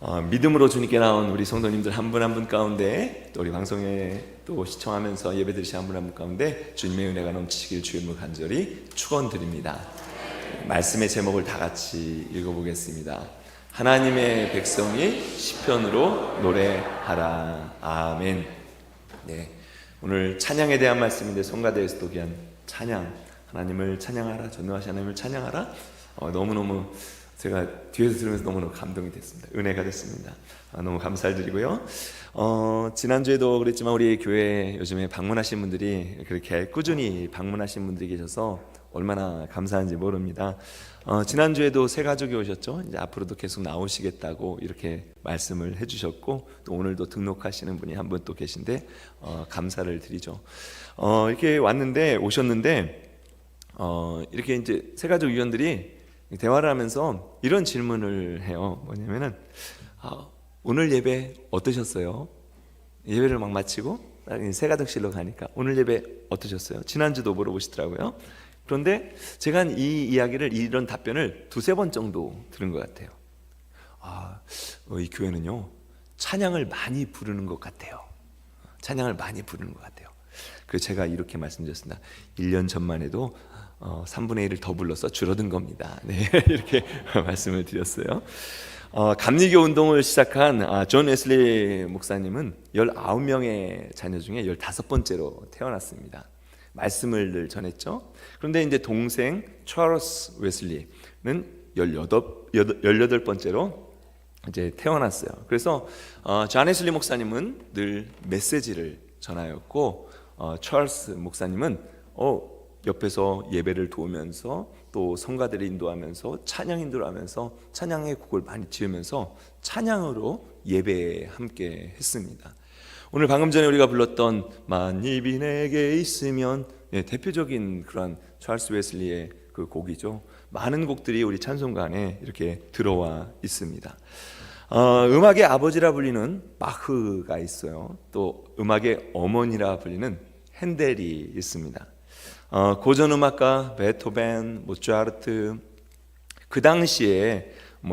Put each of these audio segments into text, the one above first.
믿음으로 주님께 나온 우리 성도님들 한 분 한 분 가운데, 또 우리 방송에 또 시청하면서 예배 드리신 한 분 한 분 가운데 주님의 은혜가 넘치시길 주님을 간절히 축원드립니다. 말씀의 제목을 다 같이 읽어보겠습니다. 하나님의 백성이 시편으로 노래하라. 아멘. 네, 오늘 찬양에 대한 말씀인데, 성가대에서도 귀한 찬양, 하나님을 찬양하라, 전능하신 하나님을 찬양하라. 너무너무 제가 뒤에서 들으면서 너무너무 감동이 됐습니다. 은혜가 됐습니다. 너무 감사를 드리고요. 지난주에도 그랬지만 우리 교회 요즘에 방문하신 분들이 그렇게 꾸준히 방문하신 분들이 계셔서 얼마나 감사한지 모릅니다. 지난주에도 새 가족이 오셨죠. 이제 앞으로도 계속 나오시겠다고 이렇게 말씀을 해주셨고, 또 오늘도 등록하시는 분이 한 분 또 계신데 감사를 드리죠. 이렇게 오셨는데 이렇게 이제 새 가족 위원들이 대화를 하면서 이런 질문을 해요. 뭐냐면은 오늘 예배 어떠셨어요? 예배를 막 마치고 새가족실로 가니까 오늘 예배 어떠셨어요? 지난주도 물어보시더라고요. 그런데 제가 이 이야기를, 이런 답변을 두세 번 정도 들은 것 같아요. 이 교회는요 찬양을 많이 부르는 것 같아요. 찬양을 많이 부르는 것 같아요. 그래서 제가 이렇게 말씀드렸습니다. 1년 전만 해도 3분의 1을 더 불러서 줄어든 겁니다. 네, 이렇게 말씀을 드렸어요. 감리교 운동을 시작한 존 웨슬리 목사님은 19명의 자녀 중에 15번째로 태어났습니다. 말씀을 늘 전했죠. 그런데 이제 동생 찰스 웨슬리는 18번째로 이제 태어났어요. 그래서 존 웨슬리 목사님은 늘 메시지를 전하였고, 찰스 목사님은 옆에서 예배를 도우면서, 또 성가대를 인도하면서 찬양 인도를 하면서 찬양의 곡을 많이 지으면서 찬양으로 예배에 함께 했습니다. 오늘 방금 전에 우리가 불렀던 만입이 내게 있으면, 대표적인 그런 찰스 웨슬리의 그 곡이죠. 많은 곡들이 우리 찬송가 안에 이렇게 들어와 있습니다. 음악의 아버지라 불리는 바흐가 있어요. 또 음악의 어머니라 불리는 핸델이 있습니다. 고전음악가 베토벤, 모차르트, 그 당시에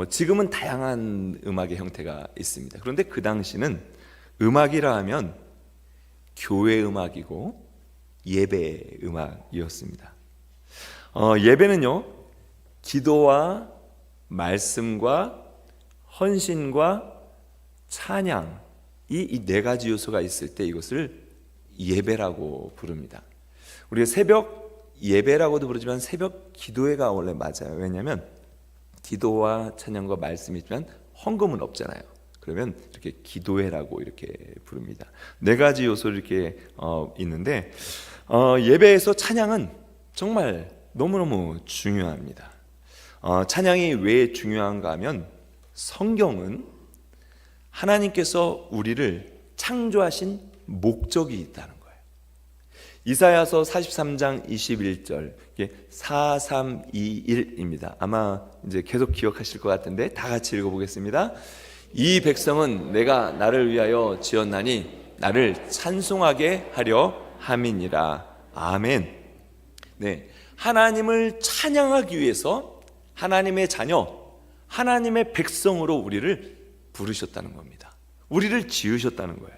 지금은 다양한 음악의 형태가 있습니다. 그런데 그 당시는 음악이라 하면 교회 음악이고 예배 음악이었습니다. 예배는요 기도와 말씀과 헌신과 찬양, 이 네 가지 요소가 있을 때 이것을 예배라고 부릅니다. 우리가 새벽 예배라고도 부르지만 새벽 기도회가 원래 맞아요. 왜냐하면 기도와 찬양과 말씀이 있지만 헌금은 없잖아요. 그러면 이렇게 기도회라고 이렇게 부릅니다. 네 가지 요소를 이렇게 있는데, 예배에서 찬양은 정말 너무너무 중요합니다. 찬양이 왜 중요한가 하면, 성경은 하나님께서 우리를 창조하신 목적이 있다는 거예요. 이사야서 43장 21절, 이게 4321입니다. 아마 이제 계속 기억하실 것 같은데 다 같이 읽어보겠습니다. 이 백성은 내가 나를 위하여 지었나니 나를 찬송하게 하려 함이니라. 아멘. 네, 하나님을 찬양하기 위해서 하나님의 자녀, 하나님의 백성으로 우리를 부르셨다는 겁니다. 우리를 지으셨다는 거예요.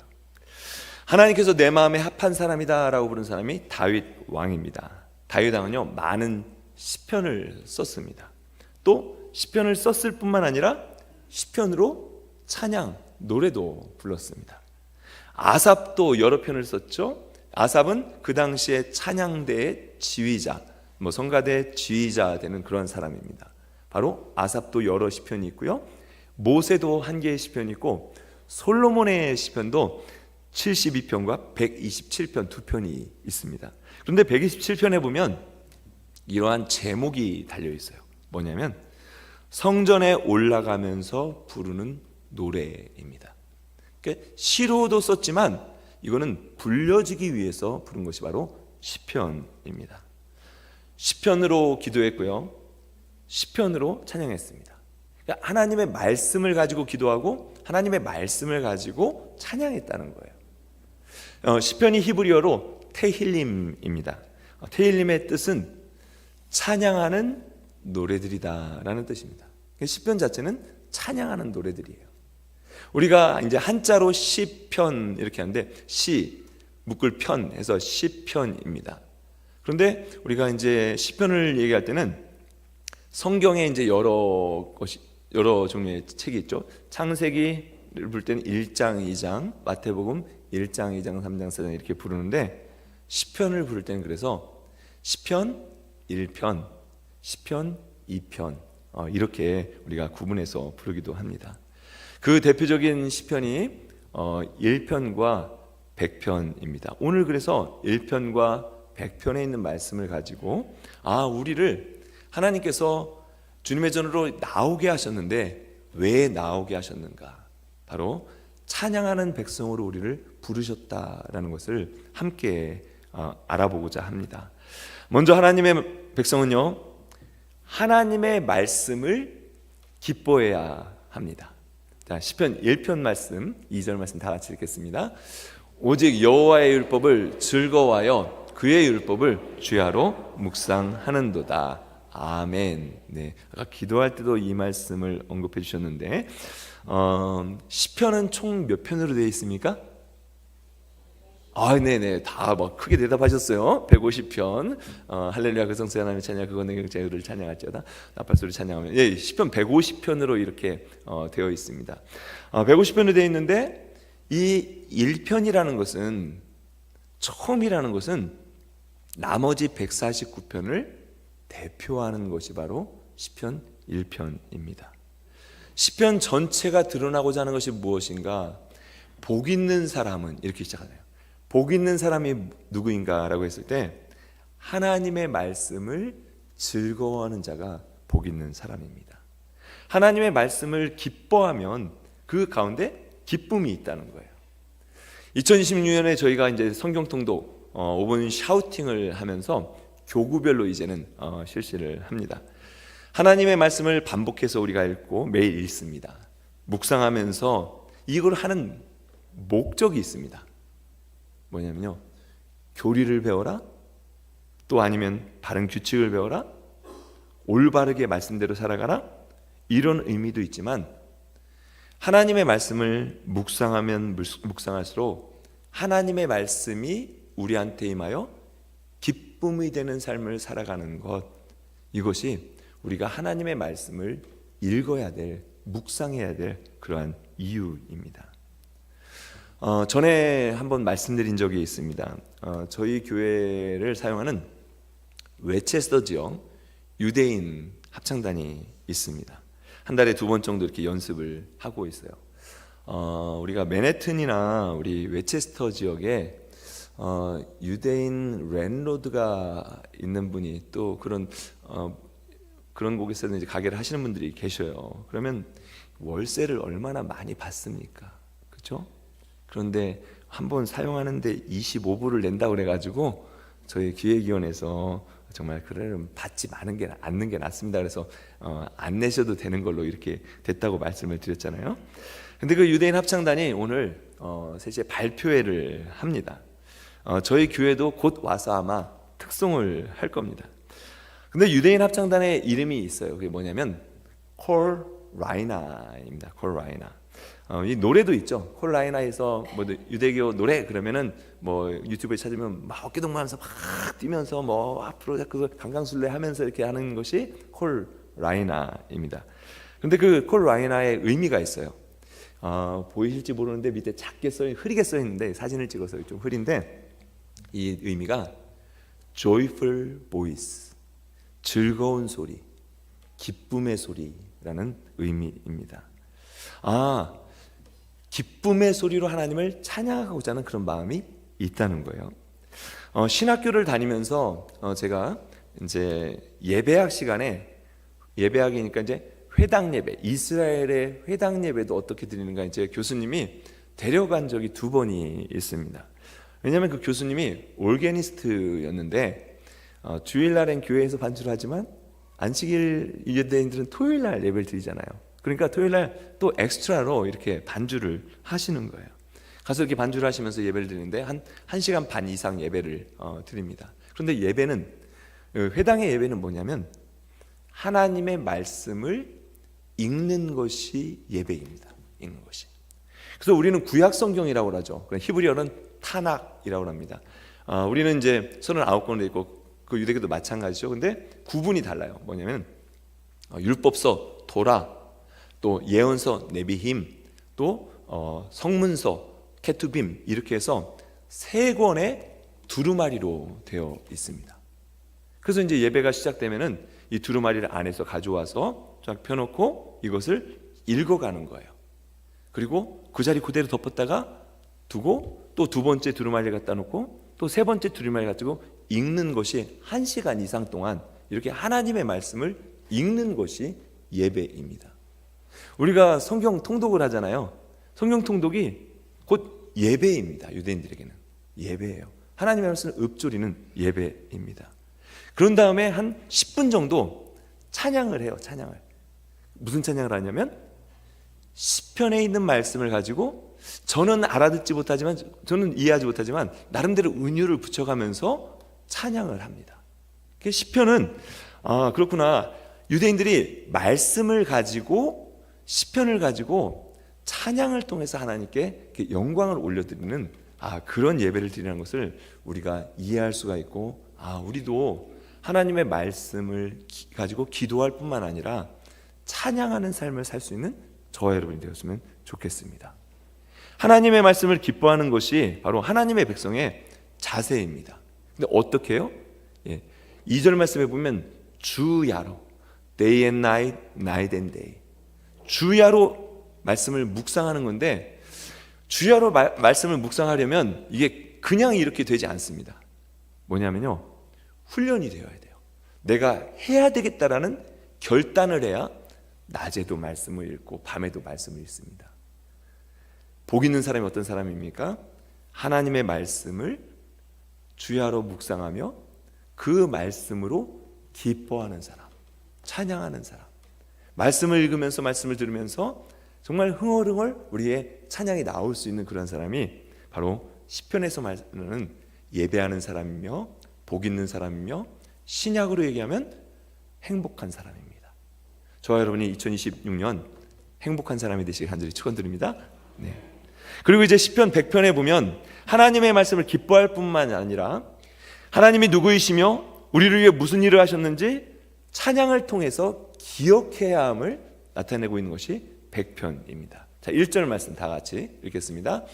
하나님께서 내 마음에 합한 사람이다 라고 부른 사람이 다윗 왕입니다. 다윗 왕은요 많은 시편을 썼습니다. 또 시편을 썼을 뿐만 아니라 시편으로 찬양, 노래도 불렀습니다. 아삽도 여러 편을 썼죠. 아삽은 그 당시에 찬양대의 지휘자, 성가대 지휘자 되는 그런 사람입니다. 바로 아삽도 여러 시편이 있고요, 모세도 한 개의 시편이 있고, 솔로몬의 시편도 72편과 127편 두 편이 있습니다. 그런데 127편에 보면 이러한 제목이 달려 있어요. 뭐냐면 성전에 올라가면서 부르는 노래입니다. 그러니까 시로도 썼지만 이거는 불려지기 위해서 부른 것이 바로 시편입니다. 시편으로 기도했고요, 시편으로 찬양했습니다. 그러니까 하나님의 말씀을 가지고 기도하고 하나님의 말씀을 가지고 찬양했다는 거예요. 시편이 히브리어로 테힐림입니다. 테힐림의 뜻은 찬양하는 노래들이다 라는 뜻입니다. 시편 자체는 찬양하는 노래들이에요. 우리가 이제 한자로 시편 이렇게 하는데 시 묶을 편 해서 시편입니다. 그런데 우리가 이제 시편을 얘기할 때는 성경에 이제 여러 종류의 책이 있죠. 창세기를 부를 때는 1장, 2장, 마태복음 1장, 2장, 3장, 4장 이렇게 부르는데 시편을 부를 때는 그래서 시편 1편, 시편 2편 이렇게 우리가 구분해서 부르기도 합니다. 그 대표적인 시편이 1편과 100편입니다. 오늘 그래서 1편과 100편에 있는 말씀을 가지고 우리를 하나님께서 주님의 전으로 나오게 하셨는데 왜 나오게 하셨는가? 바로 찬양하는 백성으로 우리를 부르셨다라는 것을 함께 알아보고자 합니다. 먼저 하나님의 백성은요, 하나님의 말씀을 기뻐해야 합니다. 자, 시편 1편 말씀 2절 말씀 다 같이 읽겠습니다. 오직 여호와의 율법을 즐거워하여 그의 율법을 주야로 묵상하는도다. 아멘. 네, 아까 기도할 때도 이 말씀을 언급해 주셨는데 시편은 총 몇 편으로 되어 있습니까? 네네, 다 크게 대답하셨어요. 150편. 할렐루야 그성수 하나님의 찬양 그거 내게 제의를 찬양할지어다 나팔소리 찬양하면 시편 150편으로 이렇게 되어 있습니다. 150편으로 되어 있는데 이 1편이라는 것은 처음이라는 것은 나머지 149편을 대표하는 것이 바로 시편 1편입니다. 시편 전체가 드러나고자 하는 것이 무엇인가? 복 있는 사람은 이렇게 시작하네요. 복 있는 사람이 누구인가 라고 했을 때 하나님의 말씀을 즐거워하는 자가 복 있는 사람입니다. 하나님의 말씀을 기뻐하면 그 가운데 기쁨이 있다는 거예요. 2026년에 저희가 이제 성경통독 5분 샤우팅을 하면서 교구별로 이제는 실시를 합니다. 하나님의 말씀을 반복해서 우리가 읽고 매일 읽습니다. 묵상하면서 이걸 하는 목적이 있습니다. 뭐냐면요, 교리를 배워라, 또 아니면 바른 규칙을 배워라, 올바르게 말씀대로 살아가라, 이런 의미도 있지만 하나님의 말씀을 묵상하면 묵상할수록 하나님의 말씀이 우리한테 임하여 기쁨이 되는 삶을 살아가는 것, 이것이 우리가 하나님의 말씀을 읽어야 될, 묵상해야 될 그러한 이유입니다. 전에 한번 말씀드린 적이 있습니다. 저희 교회를 사용하는 웨체스터 지역 유대인 합창단이 있습니다. 한 달에 2번 정도 이렇게 연습을 하고 있어요. 우리가 맨해튼이나 우리 웨체스터 지역에 유대인 랜로드가 있는 분이 또 그런 곳에서는 이제 가게를 하시는 분들이 계셔요. 그러면 월세를 얼마나 많이 받습니까? 그렇죠? 그런데 한번 사용하는데 25불을 낸다고 그래가지고 저희 기획위원회에서 정말 그러면 받지 않는 게 낫습니다. 그래서 안 내셔도 되는 걸로 이렇게 됐다고 말씀을 드렸잖아요. 근데 그 유대인 합창단이 오늘 3시에 발표회를 합니다. 저희 교회도 곧 와서 아마 특송을 할 겁니다. 근데 유대인 합창단의 이름이 있어요. 그게 뭐냐면 콜 라이나입니다. 콜 라이나. 이 노래도 있죠. 콜 라이나에서 뭐 유대교 노래 그러면은 뭐 유튜브에 찾으면 막 어깨동무하면서 막 뛰면서 뭐 앞으로 자꾸 강강술래 하면서 이렇게 하는 것이 콜 라이나입니다. 근데 그 콜 라이나의 의미가 있어요. 보이실지 모르는데 밑에 작게 흐리게 써 있는데 사진을 찍어서 좀 흐린데 이 의미가 joyful voice, 즐거운 소리, 기쁨의 소리라는 의미입니다. 기쁨의 소리로 하나님을 찬양하고자 하는 그런 마음이 있다는 거예요. 신학교를 다니면서 제가 이제 예배학 시간에 예배학이니까 이제 회당 예배, 이스라엘의 회당 예배도 어떻게 드리는가 이제 교수님이 데려간 적이 2번이 있습니다. 왜냐하면 그 교수님이 올게니스트였는데 주일날엔 교회에서 반주를 하지만 안식일 유대인들은 토요일날 예배를 드리잖아요. 그러니까 토요일날 또 엑스트라로 이렇게 반주를 하시는 거예요. 가서 이렇게 반주를 하시면서 예배를 드리는데 한 1시간 반 이상 예배를 드립니다. 그런데 예배는 회당의 예배는 뭐냐면 하나님의 말씀을 읽는 것이 예배입니다. 읽는 것이. 그래서 우리는 구약 성경이라고 하죠. 히브리어는 타낙이라고 합니다. 우리는 이제 39권으로 있고 그 유대교도 마찬가지죠. 근데 구분이 달라요. 뭐냐면 율법서 도라, 또 예언서 네비힘, 또 성문서 케투빔, 이렇게 해서 3권의 두루마리로 되어 있습니다. 그래서 이제 예배가 시작되면은 이 두루마리를 안에서 가져와서 쫙 펴놓고 이것을 읽어가는 거예요. 그리고 그 자리 그대로 덮었다가 두고 또 2번째 두루마리를 갖다 놓고 또 3번째 두루마리를 가지고 읽는 것이 1시간 이상 동안 이렇게 하나님의 말씀을 읽는 것이 예배입니다. 우리가 성경 통독을 하잖아요. 성경 통독이 곧 예배입니다. 유대인들에게는 예배예요. 하나님의 말씀을 읊조리는 예배입니다. 그런 다음에 한 10분 정도 찬양을 해요. 찬양을. 무슨 찬양을 하냐면 시편에 있는 말씀을 가지고 저는 알아듣지 못하지만, 저는 이해하지 못하지만 나름대로 은유를 붙여가면서 찬양을 합니다. 시편은 그렇구나, 유대인들이 말씀을 가지고 시편을 가지고 찬양을 통해서 하나님께 영광을 올려드리는 그런 예배를 드리는 것을 우리가 이해할 수가 있고, 우리도 하나님의 말씀을 가지고 기도할 뿐만 아니라 찬양하는 삶을 살 수 있는 저와 여러분이 되었으면 좋겠습니다. 하나님의 말씀을 기뻐하는 것이 바로 하나님의 백성의 자세입니다. 근데 어떻게 해요? 2절 말씀에 보면 주야로, day and night, night and day, 주야로 말씀을 묵상하는 건데, 주야로 말씀을 묵상하려면 이게 그냥 이렇게 되지 않습니다. 뭐냐면요, 훈련이 되어야 돼요. 내가 해야 되겠다라는 결단을 해야 낮에도 말씀을 읽고 밤에도 말씀을 읽습니다. 복 있는 사람이 어떤 사람입니까? 하나님의 말씀을 주야로 묵상하며 그 말씀으로 기뻐하는 사람, 찬양하는 사람, 말씀을 읽으면서 말씀을 들으면서 정말 흥얼흥얼 우리의 찬양이 나올 수 있는 그런 사람이 바로 시편에서 말하는 예배하는 사람이며 복 있는 사람이며 신약으로 얘기하면 행복한 사람입니다. 저와 여러분이 2026년 행복한 사람이 되시길 간절히 축원드립니다. 네. 그리고 이제 시편 100편에 보면 하나님의 말씀을 기뻐할 뿐만 아니라 하나님이 누구이시며 우리를 위해 무슨 일을 하셨는지 찬양을 통해서 기억해야 함을 나타내고 있는 것이 100편입니다. 자, 1절 말씀 다 같이 읽겠습니다.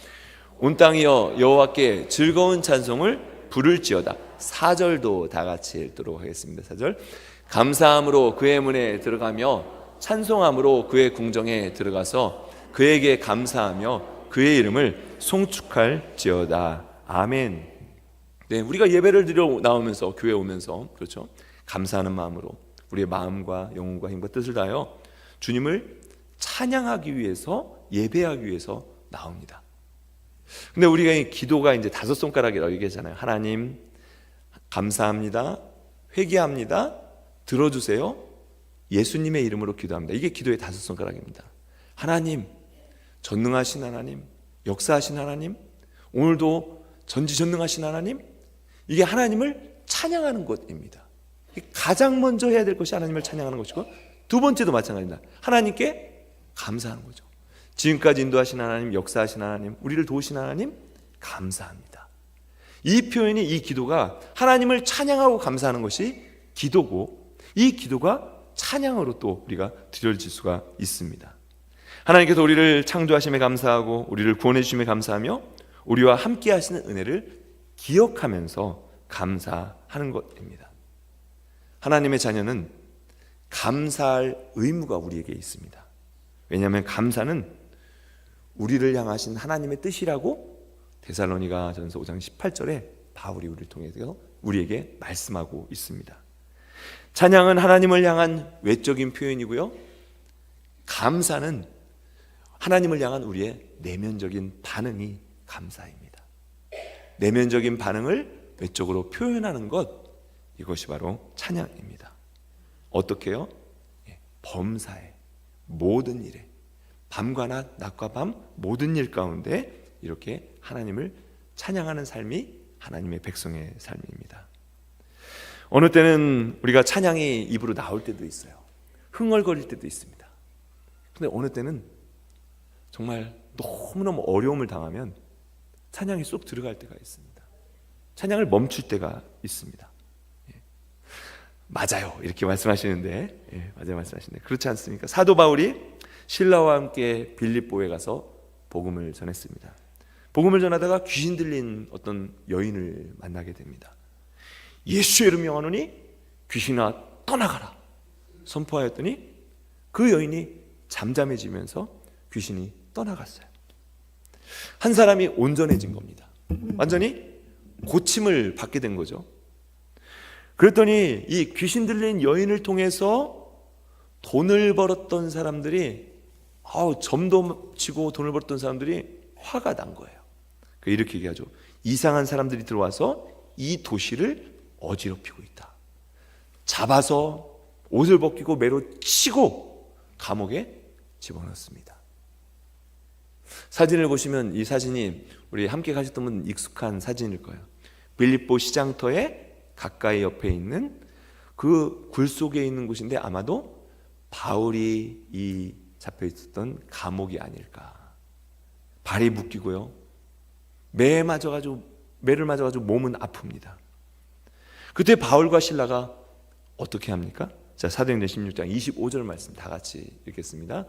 온 땅이여 여호와께 즐거운 찬송을 부를지어다. 4절도 다 같이 읽도록 하겠습니다. 4절. 감사함으로 그의 문에 들어가며 찬송함으로 그의 궁정에 들어가서 그에게 감사하며 그의 이름을 송축할지어다. 아멘. 네, 우리가 예배를 드려 나오면서 교회 오면서 그렇죠, 감사하는 마음으로 우리의 마음과 영혼과 힘과 뜻을 다하여 주님을 찬양하기 위해서, 예배하기 위해서 나옵니다. 근데 우리가 이 기도가 이제 5손가락이라고 얘기하잖아요. 하나님 감사합니다, 회개합니다, 들어주세요, 예수님의 이름으로 기도합니다. 이게 기도의 5손가락입니다. 하나님, 전능하신 하나님, 역사하신 하나님, 오늘도 전지전능하신 하나님, 이게 하나님을 찬양하는 것입니다. 가장 먼저 해야 될 것이 하나님을 찬양하는 것이고, 2번째도 마찬가지입니다. 하나님께 감사하는 거죠. 지금까지 인도하신 하나님, 역사하신 하나님, 우리를 도우신 하나님 감사합니다. 이 표현이, 이 기도가 하나님을 찬양하고 감사하는 것이 기도고, 이 기도가 찬양으로 또 우리가 드려질 수가 있습니다. 하나님께서 우리를 창조하심에 감사하고 우리를 구원해 주심에 감사하며 우리와 함께 하시는 은혜를 기억하면서 감사하는 것입니다. 하나님의 자녀는 감사할 의무가 우리에게 있습니다. 왜냐하면 감사는 우리를 향하신 하나님의 뜻이라고 데살로니가 전서 5장 18절에 바울이 우리를 통해서 우리에게 말씀하고 있습니다. 찬양은 하나님을 향한 외적인 표현이고요, 감사는 하나님을 향한 우리의 내면적인 반응이 감사입니다. 내면적인 반응을 외적으로 표현하는 것, 이것이 바로 찬양입니다. 어떻게 해요? 범사에, 모든 일에, 밤과 낮, 낮과 밤 모든 일 가운데 이렇게 하나님을 찬양하는 삶이 하나님의 백성의 삶입니다. 어느 때는 우리가 찬양이 입으로 나올 때도 있어요. 흥얼거릴 때도 있습니다. 근데 어느 때는 정말 너무너무 어려움을 당하면 찬양이 쏙 들어갈 때가 있습니다. 찬양을 멈출 때가 있습니다. 맞아요, 이렇게 말씀하시는데, 맞아요 말씀하시는데 그렇지 않습니까? 사도 바울이 신라와 함께 빌립보에 가서 복음을 전했습니다. 복음을 전하다가 귀신 들린 어떤 여인을 만나게 됩니다. 예수의 이름 명하노니 귀신아 떠나가라 선포하였더니 그 여인이 잠잠해지면서 귀신이 떠나갔어요. 한 사람이 온전해진 겁니다. 완전히 고침을 받게 된 거죠. 그랬더니 이 귀신 들린 여인을 통해서 돈을 벌었던 사람들이, 점도 치고 돈을 벌었던 사람들이 화가 난 거예요. 이렇게 얘기하죠. 이상한 사람들이 들어와서 이 도시를 어지럽히고 있다. 잡아서 옷을 벗기고 매로 치고 감옥에 집어넣습니다. 사진을 보시면 이 사진이 우리 함께 가셨던 분 익숙한 사진일 거예요. 빌립보 시장터에 가까이 옆에 있는 그 굴 속에 있는 곳인데 아마도 바울이 이 잡혀 있었던 감옥이 아닐까. 발이 묶이고요, 매를 맞아가지고 몸은 아픕니다. 그때 바울과 실라가 어떻게 합니까? 자, 사도행전 16장 25절 말씀 다 같이 읽겠습니다.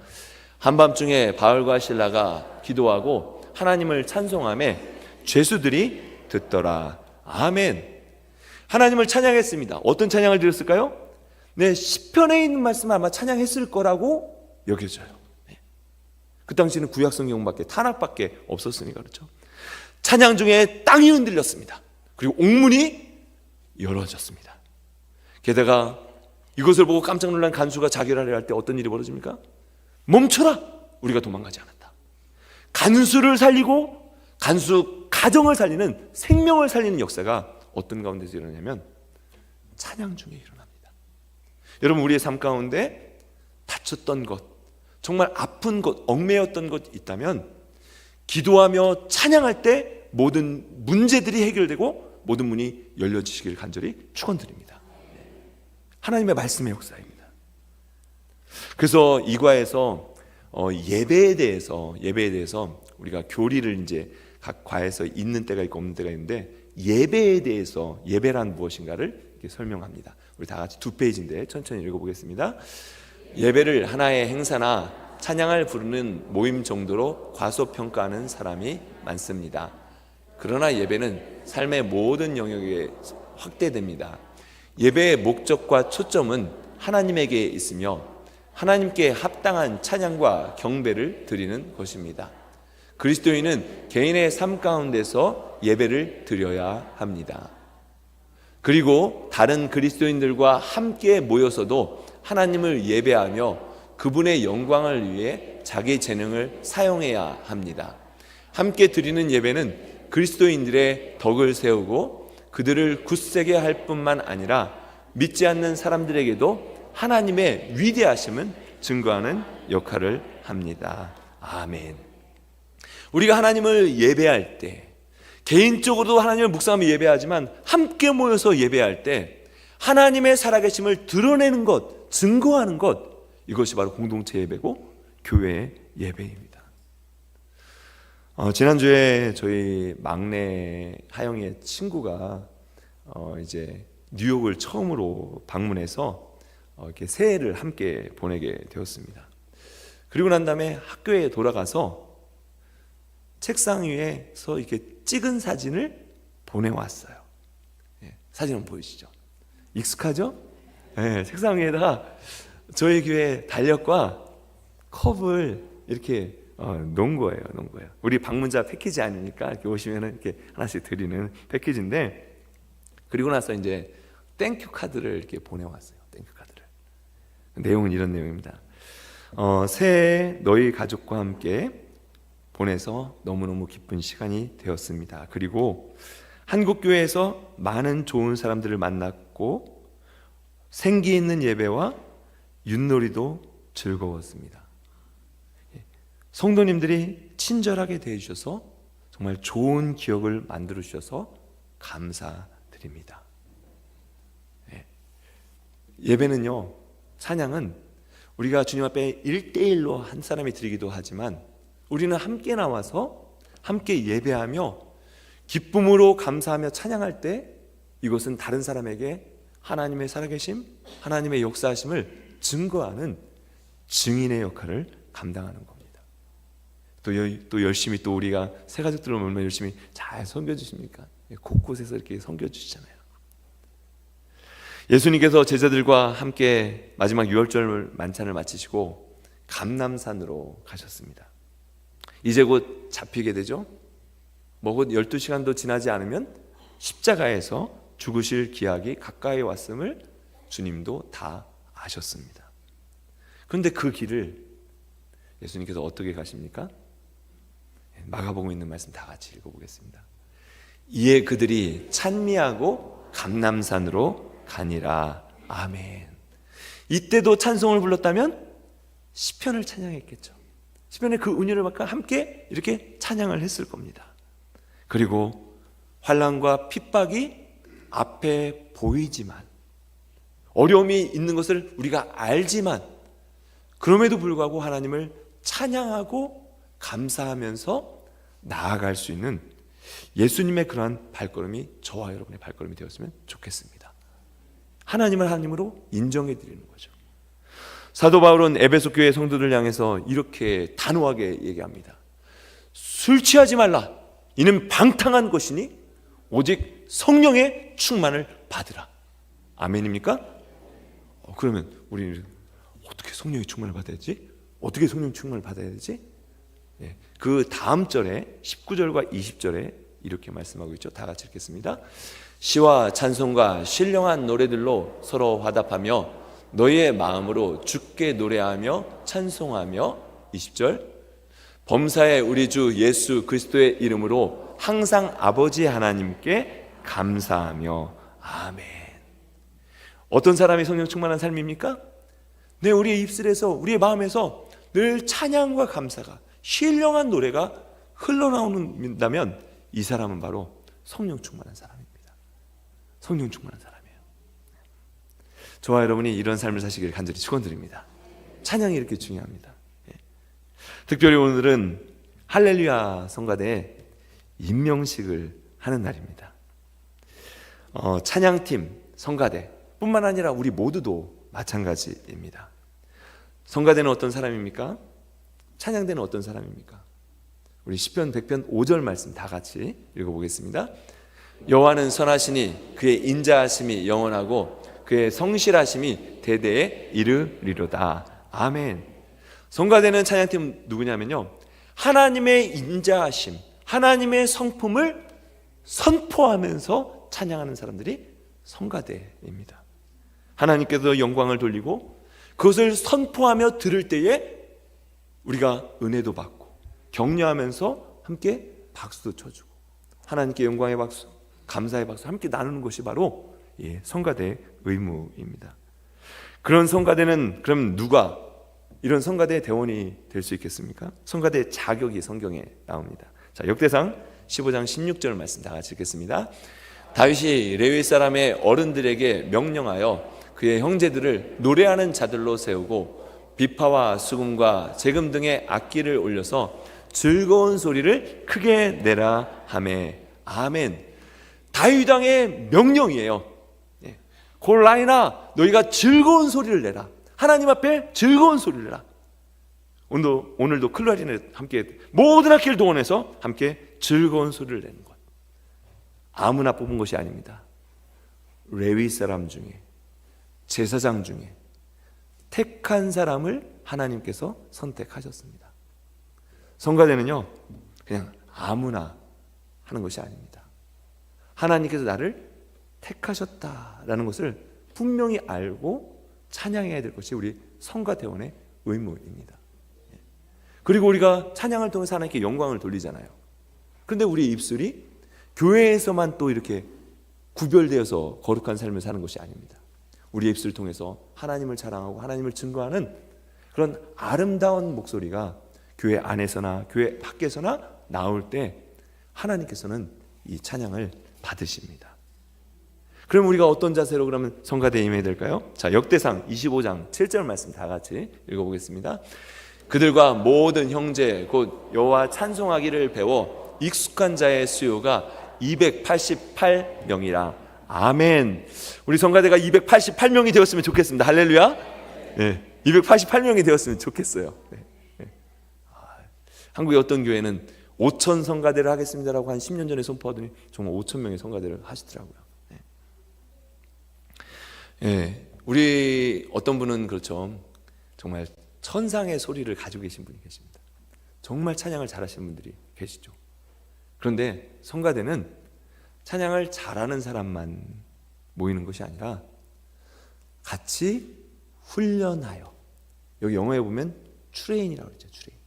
한밤중에 바울과 실라가 기도하고 하나님을 찬송하며 죄수들이 듣더라. 아멘. 하나님을 찬양했습니다. 어떤 찬양을 드렸을까요? 네, 시편에 있는 말씀을 아마 찬양했을 거라고 여겨져요. 그 당시에는 구약 성경밖에 탄악밖에 없었으니까 그렇죠. 찬양 중에 땅이 흔들렸습니다. 그리고 옥문이 열어졌습니다. 게다가 이것을 보고 깜짝 놀란 간수가 자결하려 할 때 어떤 일이 벌어집니까? 멈춰라! 우리가 도망가지 않았다. 간수를 살리고 간수 가정을 살리는, 생명을 살리는 역사가 어떤 가운데서 일어나냐면 찬양 중에 일어납니다. 여러분, 우리의 삶 가운데 다쳤던 것, 정말 아픈 것, 얽매였던 것 있다면 기도하며 찬양할 때 모든 문제들이 해결되고 모든 문이 열려지시기를 간절히 축원드립니다. 하나님의 말씀의 역사입니다. 그래서 이과에서 예배에 대해서 우리가 교리를 이제 각 과에서 있는 때가 있고 없는 때가 있는데, 예배에 대해서 예배란 무엇인가를 이렇게 설명합니다. 우리 다 같이 2페이지인데 천천히 읽어보겠습니다. 예배를 하나의 행사나 찬양을 부르는 모임 정도로 과소평가하는 사람이 많습니다. 그러나 예배는 삶의 모든 영역에 확대됩니다. 예배의 목적과 초점은 하나님에게 있으며 하나님께 합당한 찬양과 경배를 드리는 것입니다. 그리스도인은 개인의 삶 가운데서 예배를 드려야 합니다. 그리고 다른 그리스도인들과 함께 모여서도 하나님을 예배하며 그분의 영광을 위해 자기 재능을 사용해야 합니다. 함께 드리는 예배는 그리스도인들의 덕을 세우고 그들을 굳세게 할 뿐만 아니라 믿지 않는 사람들에게도 하나님의 위대하심을 증거하는 역할을 합니다. 아멘. 우리가 하나님을 예배할 때, 개인적으로도 하나님을 묵상하며 예배하지만 함께 모여서 예배할 때 하나님의 살아계심을 드러내는 것, 증거하는 것, 이것이 바로 공동체 예배고 교회의 예배입니다. 지난주에 저희 막내 하영이의 친구가 이제 뉴욕을 처음으로 방문해서 이렇게 새해를 함께 보내게 되었습니다. 그리고 난 다음에 학교에 돌아가서 책상 위에서 이렇게 찍은 사진을 보내왔어요. 사진 한번 보이시죠? 익숙하죠? 책상 위에다가 저희 교회 달력과 컵을 이렇게 놓은 거예요. 우리 방문자 패키지 아니니까 이렇게 오시면은 이렇게 하나씩 드리는 패키지인데, 그리고 나서 이제 땡큐 카드를 이렇게 보내왔어요. 땡큐 카드를. 내용은 이런 내용입니다. 새해 너희 가족과 함께 보내서 너무너무 기쁜 시간이 되었습니다. 그리고 한국교회에서 많은 좋은 사람들을 만났고 생기 있는 예배와 윷놀이도 즐거웠습니다. 성도님들이 친절하게 대해주셔서 정말 좋은 기억을 만들어 주셔서 감사드립니다. 예배는요, 찬양은 우리가 주님 앞에 1대1로 한 사람이 드리기도 하지만 우리는 함께 나와서 함께 예배하며 기쁨으로 감사하며 찬양할 때 이것은 다른 사람에게 하나님의 살아계심, 하나님의 역사하심을 증거하는 증인의 역할을 감당하는 겁니다. 또 열심히 또 우리가 새 가족들을 얼마나 열심히 잘 섬겨주십니까? 곳곳에서 이렇게 섬겨주시잖아요. 예수님께서 제자들과 함께 마지막 유월절 만찬을 마치시고 감람산으로 가셨습니다. 이제 곧 잡히게 되죠. 곧 12시간도 지나지 않으면 십자가에서 죽으실 기약이 가까이 왔음을 주님도 다 아셨습니다. 그런데 그 길을 예수님께서 어떻게 가십니까? 마가복음에 있는 말씀 다 같이 읽어보겠습니다. 이에 그들이 찬미하고 감람산으로 가니라. 아멘. 이때도 찬송을 불렀다면 시편을 찬양했겠죠. 시편의 그 은혜를 받고 함께 이렇게 찬양을 했을 겁니다. 그리고 환난과 핍박이 앞에 보이지만, 어려움이 있는 것을 우리가 알지만, 그럼에도 불구하고 하나님을 찬양하고 감사하면서 나아갈 수 있는 예수님의 그러한 발걸음이 저와 여러분의 발걸음이 되었으면 좋겠습니다. 하나님을 하나님으로 인정해 드리는 거죠. 사도 바울은 에베소 교회 성도들 향해서 이렇게 단호하게 얘기합니다. 술 취하지 말라. 이는 방탕한 것이니 오직 성령의 충만을 받으라. 아멘입니까? 그러면 우리는 어떻게 성령의 충만을 받아야지? 어떻게 성령 충만을 받아야 되지? 그 다음 절에 19절과 20절에 이렇게 말씀하고 있죠. 다 같이 읽겠습니다. 시와 찬송과 신령한 노래들로 서로 화답하며 너희의 마음으로 주께 노래하며 찬송하며 20절 범사의 우리 주 예수 그리스도의 이름으로 항상 아버지 하나님께 감사하며 아멘. 어떤 사람이 성령 충만한 삶입니까? 우리의 입술에서 우리의 마음에서 늘 찬양과 감사가 신령한 노래가 흘러나온다면 이 사람은 바로 성령 충만한 사람입니다. 성령 충만한 사람이에요. 저와 여러분이 이런 삶을 사시기를 간절히 축원드립니다. 찬양이 이렇게 중요합니다. 특별히 오늘은 할렐루야 성가대에 임명식을 하는 날입니다. 찬양팀 성가대 뿐만 아니라 우리 모두도 마찬가지입니다. 성가대는 어떤 사람입니까? 찬양대는 어떤 사람입니까? 우리 시편 100편 5절 말씀 다 같이 읽어보겠습니다. 여호와는 선하시니 그의 인자하심이 영원하고 그의 성실하심이 대대에 이르리로다. 아멘. 성가대는 찬양팀 누구냐면요, 하나님의 인자하심, 하나님의 성품을 선포하면서 찬양하는 사람들이 성가대입니다. 하나님께서 영광을 돌리고 그것을 선포하며 들을 때에 우리가 은혜도 받고 격려하면서 함께 박수도 쳐주고 하나님께 영광의 박수, 감사의 박수 함께 나누는 것이 바로 성가대의 의무입니다. 그런 성가대는 그럼 누가 이런 성가대의 대원이 될 수 있겠습니까? 성가대의 자격이 성경에 나옵니다. 자, 역대상 15장 16절 말씀 다 같이 읽겠습니다. 다윗이 레위 사람의 어른들에게 명령하여 그의 형제들을 노래하는 자들로 세우고 비파와 수금과 재금 등의 악기를 올려서 즐거운 소리를 크게 내라 하매. 아멘. 다윗 왕의 명령이에요. 골라이나 너희가 즐거운 소리를 내라. 하나님 앞에 즐거운 소리를 내라. 오늘도 클라리넷 함께 모든 악기를 동원해서 함께 즐거운 소리를 내는 것. 아무나 뽑은 것이 아닙니다. 레위 사람 중에, 제사장 중에 택한 사람을 하나님께서 선택하셨습니다. 성가대는요 그냥 아무나 하는 것이 아닙니다. 하나님께서 나를 택하셨다라는 것을 분명히 알고 찬양해야 될 것이 우리 성가대원의 의무입니다. 그리고 우리가 찬양을 통해서 하나님께 영광을 돌리잖아요. 그런데 우리 입술이 교회에서만 또 이렇게 구별되어서 거룩한 삶을 사는 것이 아닙니다. 우리 입술을 통해서 하나님을 자랑하고 하나님을 증거하는 그런 아름다운 목소리가 교회 안에서나 교회 밖에서나 나올 때 하나님께서는 이 찬양을 받으십니다. 그럼 우리가 어떤 자세로 그러면 성가대에 임해야 될까요? 자, 역대상 25장 7절 말씀 다 같이 읽어보겠습니다. 그들과 모든 형제 곧 여호와 찬송하기를 배워 익숙한 자의 수요가 288명이라. 아멘. 우리 성가대가 288명이 되었으면 좋겠습니다. 할렐루야. 네, 288명이 되었으면 좋겠어요. 네, 네. 한국의 어떤 교회는 5천 성가대를 하겠습니다라고 한 10년 전에 선포하더니 정말 5천 명의 성가대를 하시더라고요. 네. 네, 우리 어떤 분은 그렇죠. 정말 천상의 소리를 가지고 계신 분이 계십니다. 정말 찬양을 잘하시는 분들이 계시죠. 그런데 성가대는 찬양을 잘하는 사람만 모이는 것이 아니라 같이 훈련하여, 여기 영어에 보면 트레인이라고 그러죠. 트레인.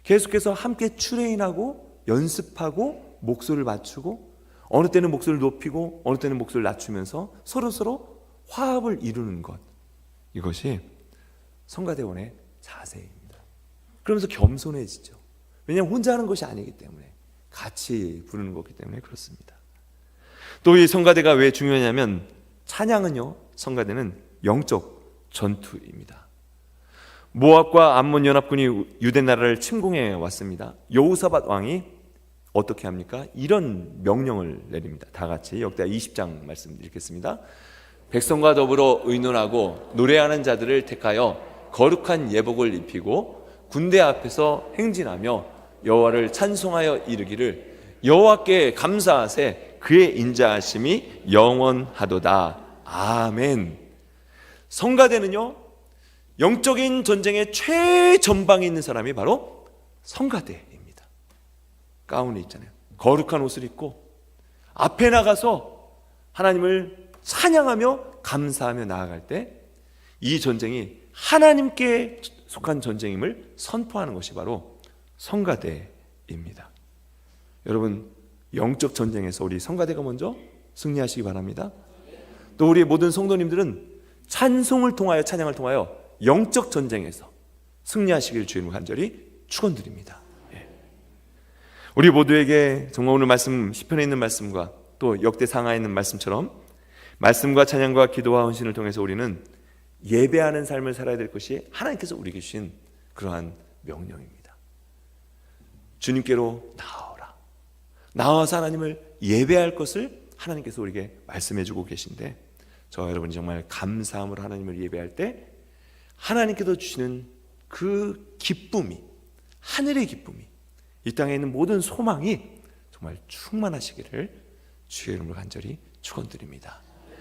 계속해서 함께 트레인하고 연습하고 목소리를 맞추고, 어느 때는 목소리를 높이고 어느 때는 목소리를 낮추면서 서로 화합을 이루는 것, 이것이 성가대원의 자세입니다. 그러면서 겸손해지죠. 왜냐하면 혼자 하는 것이 아니기 때문에, 같이 부르는 거기 때문에 그렇습니다. 또 이 성가대가 왜 중요하냐면, 찬양은요, 성가대는 영적 전투입니다. 모압과 암몬 연합군이 유대 나라를 침공해 왔습니다. 여호사밧 왕이 어떻게 합니까? 이런 명령을 내립니다. 다 같이 역대하 20장 말씀 읽겠습니다. 백성과 더불어 의논하고 노래하는 자들을 택하여 거룩한 예복을 입히고 군대 앞에서 행진하며 여호와를 찬송하여 이르기를, 여호와께 감사하세, 그의 인자하심이 영원하도다. 아멘. 성가대는요, 영적인 전쟁의 최전방에 있는 사람이 바로 성가대입니다. 가운에 있잖아요. 거룩한 옷을 입고 앞에 나가서 하나님을 찬양하며 감사하며 나아갈 때, 이 전쟁이 하나님께 속한 전쟁임을 선포하는 것이 바로 성가대입니다. 여러분, 영적 전쟁에서 우리 성가대가 먼저 승리하시기 바랍니다. 또 우리 모든 성도님들은 찬송을 통하여, 찬양을 통하여 영적 전쟁에서 승리하시길 주님을 간절히 축원드립니다. 우리 모두에게 정말 오늘 말씀, 시편에 있는 말씀과 또 역대상하에 있는 말씀처럼 말씀과 찬양과 기도와 헌신을 통해서 우리는 예배하는 삶을 살아야 될 것이 하나님께서 우리에게 주신 그러한 명령입니다. 주님께로 나아오라. 나와서 하나님을 예배할 것을 하나님께서 우리에게 말씀해 주고 계신데, 저와 여러분이 정말 감사함으로 하나님을 예배할 때 하나님께서 주시는 그 기쁨이, 하늘의 기쁨이, 이 땅에 있는 모든 소망이 정말 충만하시기를 주의 이름으로 간절히 축원드립니다.